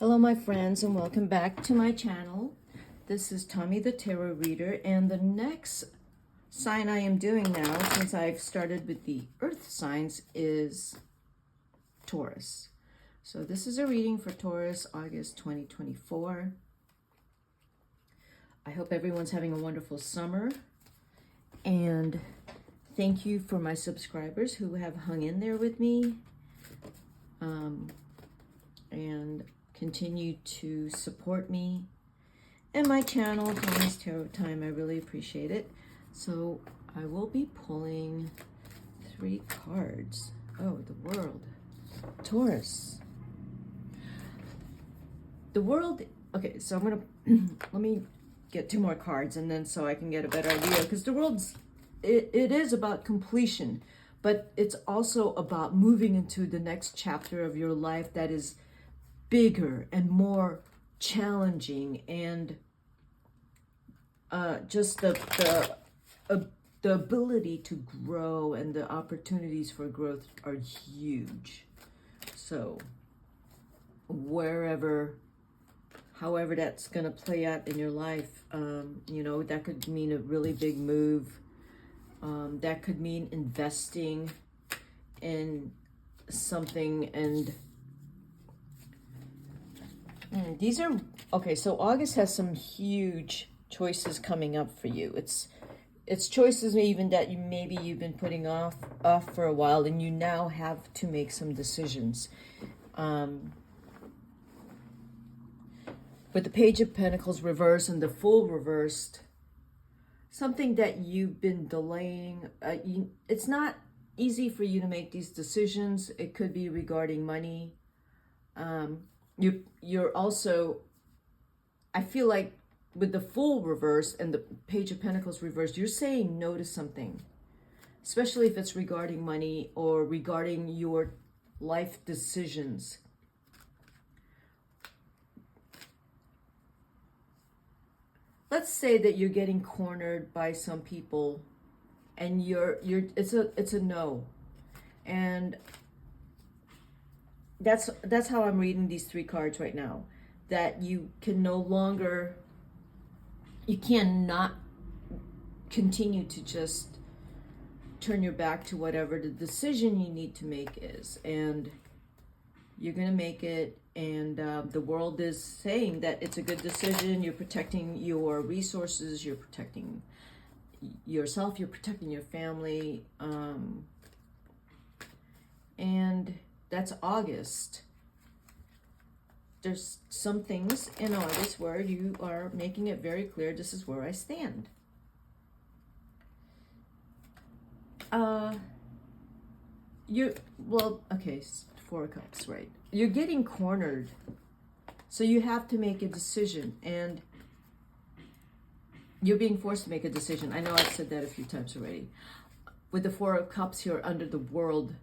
Hello my friends, and welcome back to my channel. This is Tommy the Tarot Reader, and the next sign I am doing now, since I've started with the earth signs, is Taurus. So this is a reading for Taurus, August 2024. I hope everyone's having a wonderful summer, and thank you for my subscribers who have hung in there with me and continue to support me and my channel, Tommy's Tarot Time. I really appreciate it. So I will be pulling 3 cards. Oh, the world. Taurus. The world. Okay, so I'm gonna let me get 2 more cards, and then so I can get a better idea, because the world's it is about completion, but it's also about moving into the next chapter of your life that is bigger and more challenging, and just the ability to grow and the opportunities for growth are huge. So however that's going to play out in your life, that could mean a really big move. That could mean investing in something, and these are okay. So August has some huge choices coming up for you. It's choices even that you've been putting off for a while, and you now have to make some decisions. With the Page of Pentacles reversed and the Fool reversed, something that you've been delaying. It's not easy for you to make these decisions. It could be regarding money. You're also, I feel like with the Fool reverse and the Page of Pentacles reversed, you're saying no to something, especially if it's regarding money or regarding your life decisions. Let's say that you're getting cornered by some people, and it's a no, and that's how I'm reading these 3 cards right now. That you cannot continue to just turn your back to whatever the decision you need to make is, and you're gonna make it. And the world is saying that it's a good decision. You're protecting your resources, you're protecting yourself, you're protecting your family, and that's August. There's some things in August where you are making it very clear, this is where I stand. Okay, 4 of Cups, right? You're getting cornered, so you have to make a decision, and you're being forced to make a decision. I know I've said that a few times already. With the 4 of Cups here under the world,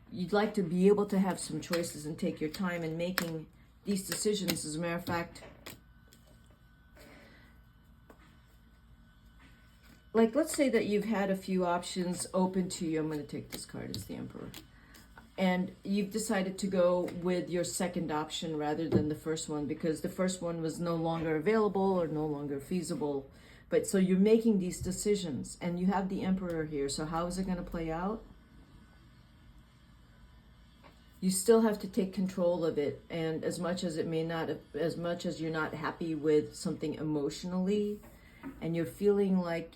you'd like to be able to have some choices and take your time in making these decisions. As a matter of fact, like, let's say that you've had a few options open to you. I'm going to take this card as the Emperor. And you've decided to go with your second option rather than the first one, because the first one was no longer available or no longer feasible. But so you're making these decisions, and you have the Emperor here. So how is it going to play out? You still have to take control of it. And as much as you're not happy with something emotionally, and you're feeling like,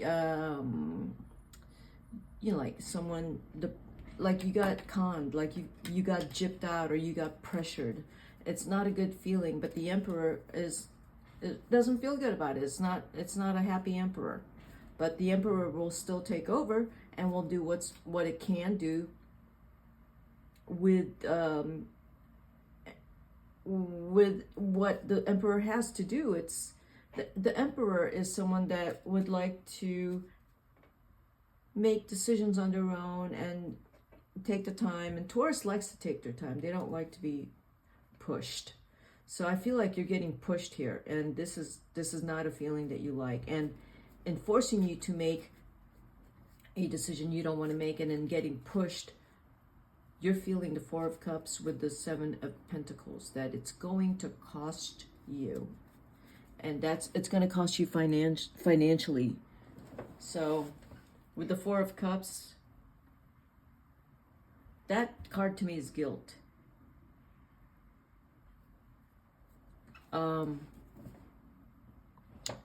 like someone, like you got conned, like you got gypped out, or you got pressured. It's not a good feeling, but the Emperor doesn't feel good about it. It's not a happy Emperor. But the Emperor will still take over and will do what it can do with what the Emperor has to do. It's the Emperor is someone that would like to make decisions on their own and take the time, and Taurus likes to take their time. They don't like to be pushed. So I feel like you're getting pushed here, and this is not a feeling that you like, and forcing you to make a decision you don't want to make, and then getting pushed you're feeling the Four of Cups with the Seven of Pentacles, that it's going to cost you. And it's going to cost you financially. So with the Four of Cups, that card to me is guilt.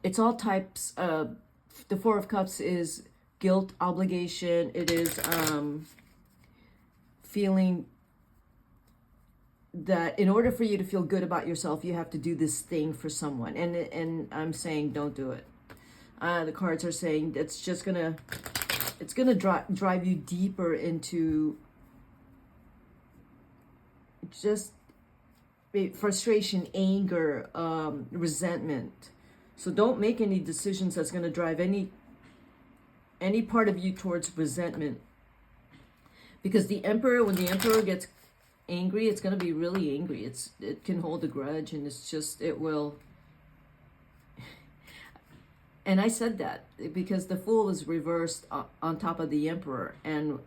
It's all types of, the Four of Cups is guilt, obligation. It is feeling that in order for you to feel good about yourself, you have to do this thing for someone. And I'm saying don't do it. The cards are saying it's gonna drive you deeper into just frustration, anger, resentment. So don't make any decisions that's going to drive any part of you towards resentment. Because the Emperor, when the Emperor gets angry, it's going to be really angry. It can hold a grudge, and it will. And I said that because the Fool is reversed on top of the Emperor, and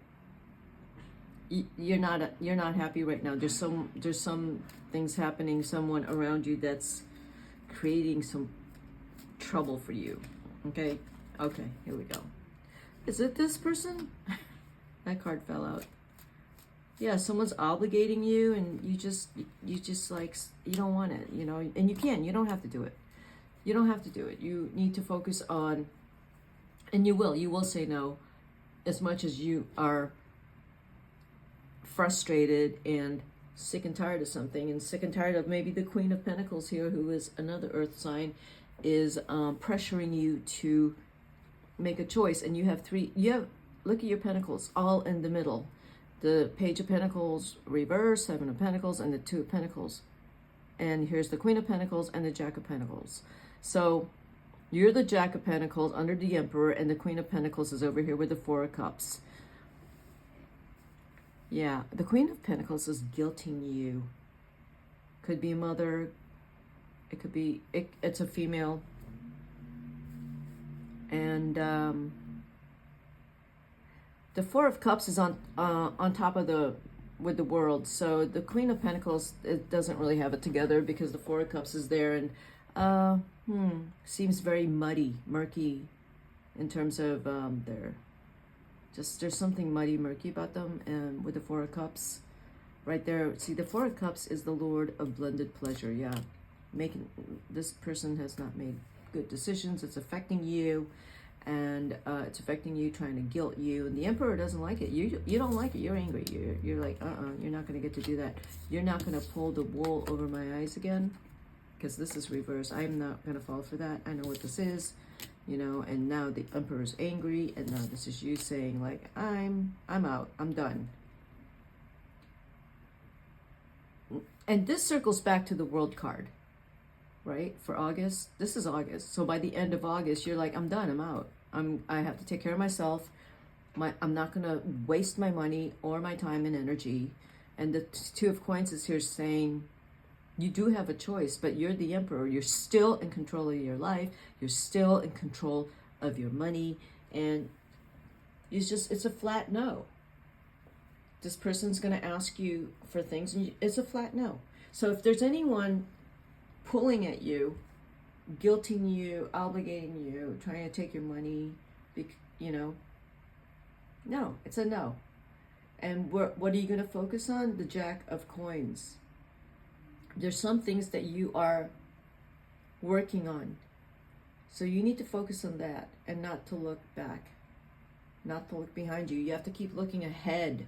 you're not happy right now. There's some things happening, someone around you that's creating some trouble for you. Okay, here we go. Is it this person? That card fell out. Yeah, someone's obligating you, and you just like, you don't want it, you know, and you don't have to do it. You don't have to do it. You need to focus on, and you will say no, as much as you are frustrated and sick and tired of something, and sick and tired of maybe the Queen of Pentacles here, who is another earth sign, is pressuring you to make a choice. And you have look at your pentacles all in the middle. The Page of Pentacles reverse, Seven of Pentacles, and the Two of Pentacles. And here's the Queen of Pentacles and the Jack of Pentacles. So you're the Jack of Pentacles under the Emperor, and the Queen of Pentacles is over here with the Four of Cups. Yeah, the Queen of Pentacles is guilting you. Could be a mother. It could be, it's a female. And the Four of Cups is on top of with the World. So the Queen of Pentacles, it doesn't really have it together because the Four of Cups is there, and seems very murky in terms of there's something murky about them. And with the Four of Cups right there, see, the Four of Cups is the Lord of blended pleasure. Yeah, this person has not made good decisions. It's affecting you, and it's affecting you, trying to guilt you. And the Emperor doesn't like it. You don't like it. You're angry. You're like, you're not going to get to do that. You're not going to pull the wool over my eyes again, because this is reversed. I'm not going to fall for that. I know what this is, you know. And now the Emperor's angry, and now this is you saying like, I'm out. I'm done. And this circles back to the World card, right? For August. This is August. So by the end of August, you're like, I'm done. I'm out. I have to take care of myself. I'm not going to waste my money or my time and energy. And the Two of Coins is here saying, you do have a choice, but you're the Emperor. You're still in control of your life. You're still in control of your money. And it's a flat no. This person's going to ask you for things, and it's a flat no. So if there's anyone pulling at you, guilting you, obligating you, trying to take your money, you know, no, it's a no. And what are you going to focus on? The Jack of Coins. There's some things that you are working on. So you need to focus on that and not to look back, not to look behind you. You have to keep looking ahead.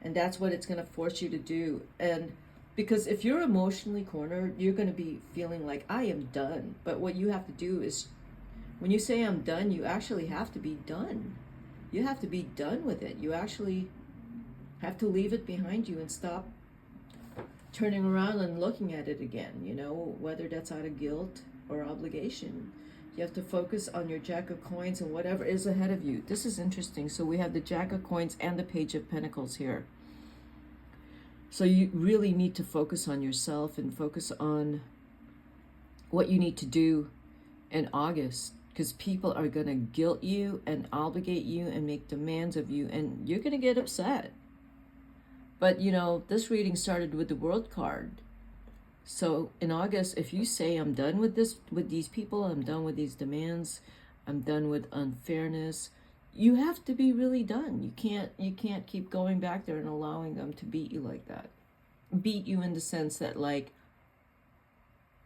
And that's what it's going to force you to do. And because if you're emotionally cornered, you're going to be feeling like, I am done. But what you have to do is, when you say I'm done, you actually have to be done. You have to be done with it. You actually have to leave it behind you and stop turning around and looking at it again, you know, whether that's out of guilt or obligation. You have to focus on your Jack of Coins and whatever is ahead of you. This is interesting. So we have the Jack of Coins and the Page of Pentacles here. So you really need to focus on yourself and focus on what you need to do in August, because people are going to guilt you and obligate you and make demands of you, and you're going to get upset. But you know, this reading started with the World card. So in August, if you say, I'm done with this, with these people, I'm done with these demands, I'm done with unfairness, you have to be really done. You can't keep going back there and allowing them to beat you like that. Beat you in the sense that, like,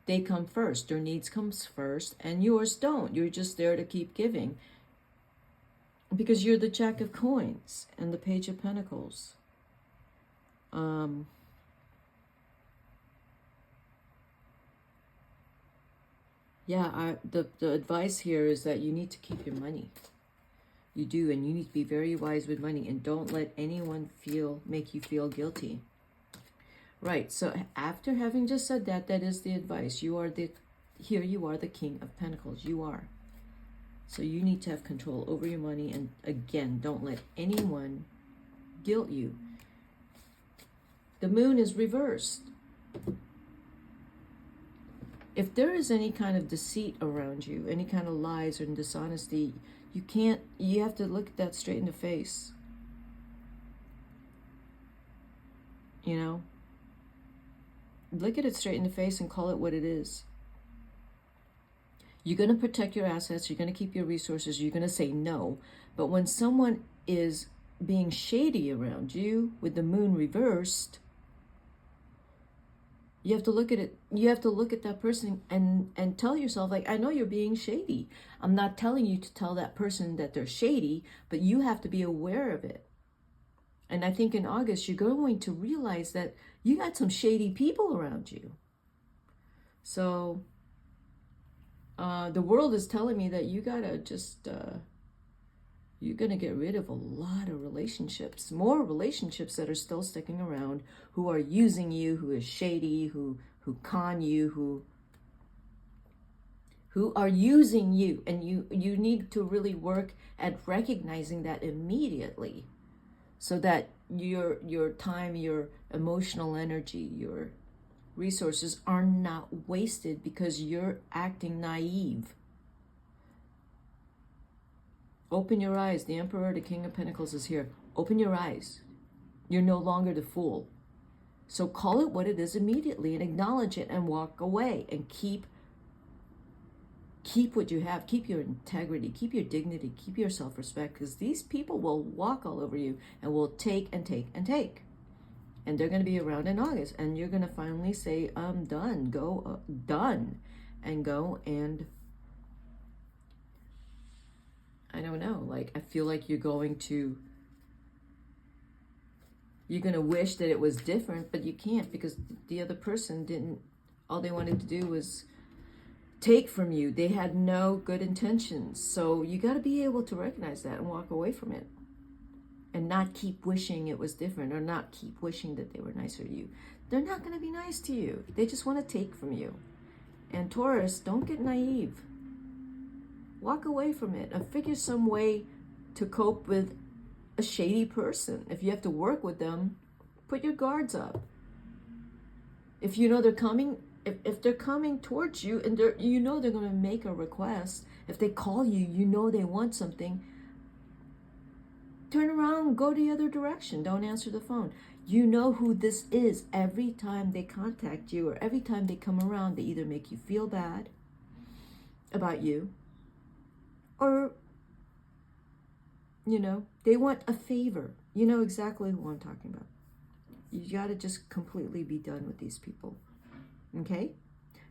they come first, their needs comes first, and yours don't. You're just there to keep giving. Because you're the Jack of Coins and the Page of Pentacles. Yeah, the advice here is that you need to keep your money. You do, and you need to be very wise with money, and don't let anyone make you feel guilty. Right, so after having just said that, that is the advice. You are the King of Pentacles. You are. So you need to have control over your money, and again, don't let anyone guilt you. The moon is reversed. If there is any kind of deceit around you, any kind of lies or dishonesty, you have to look at that straight in the face. You know? Look at it straight in the face and call it what it is. You're going to protect your assets. You're going to keep your resources. You're going to say no. But when someone is being shady around you with the moon reversed, you have to look at it. You have to look at that person and tell yourself, like, I know you're being shady. I'm not telling you to tell that person that they're shady, but you have to be aware of it. And I think in August, you're going to realize that you got some shady people around you. So the world is telling me that you gotta just, you're gonna get rid of a lot of relationships, more relationships that are still sticking around, who are using you, who is shady, who con you, who are using you. And you need to really work at recognizing that immediately, so that your time, your emotional energy, your resources are not wasted because you're acting naive. Open your eyes. The Emperor, the King of Pentacles is here. Open your eyes. You're no longer the fool. So call it what it is immediately and acknowledge it and walk away and keep what you have. Keep your integrity, keep your dignity, keep your self-respect, because these people will walk all over you and will take and take and take. And they're going to be around in August, and you're going to finally say, I'm done. Go, done. And go and, I don't know, like, I feel like you're going to wish that it was different, but you can't, because the other person didn't, all they wanted to do was take from you. They had no good intentions. So you got to be able to recognize that and walk away from it. And not keep wishing it was different, or not keep wishing that they were nicer to you. They're not going to be nice to you. They just want to take from you. And Taurus, don't get naive. Walk away from it and figure some way to cope with a shady person. If you have to work with them, put your guards up. If you know they're coming, if they're coming towards you and you know they're going to make a request, if they call you, you know they want something, turn around and go the other direction. Don't answer the phone. You know who this is. Every time they contact you or every time they come around, they either make you feel bad about you, or, you know, they want a favor. You know exactly who I'm talking about. You got to just completely be done with these people. Okay?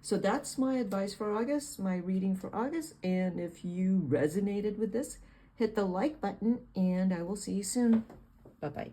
So that's my advice for August, my reading for August. And if you resonated with this, hit the like button, and I will see you soon. Bye-bye.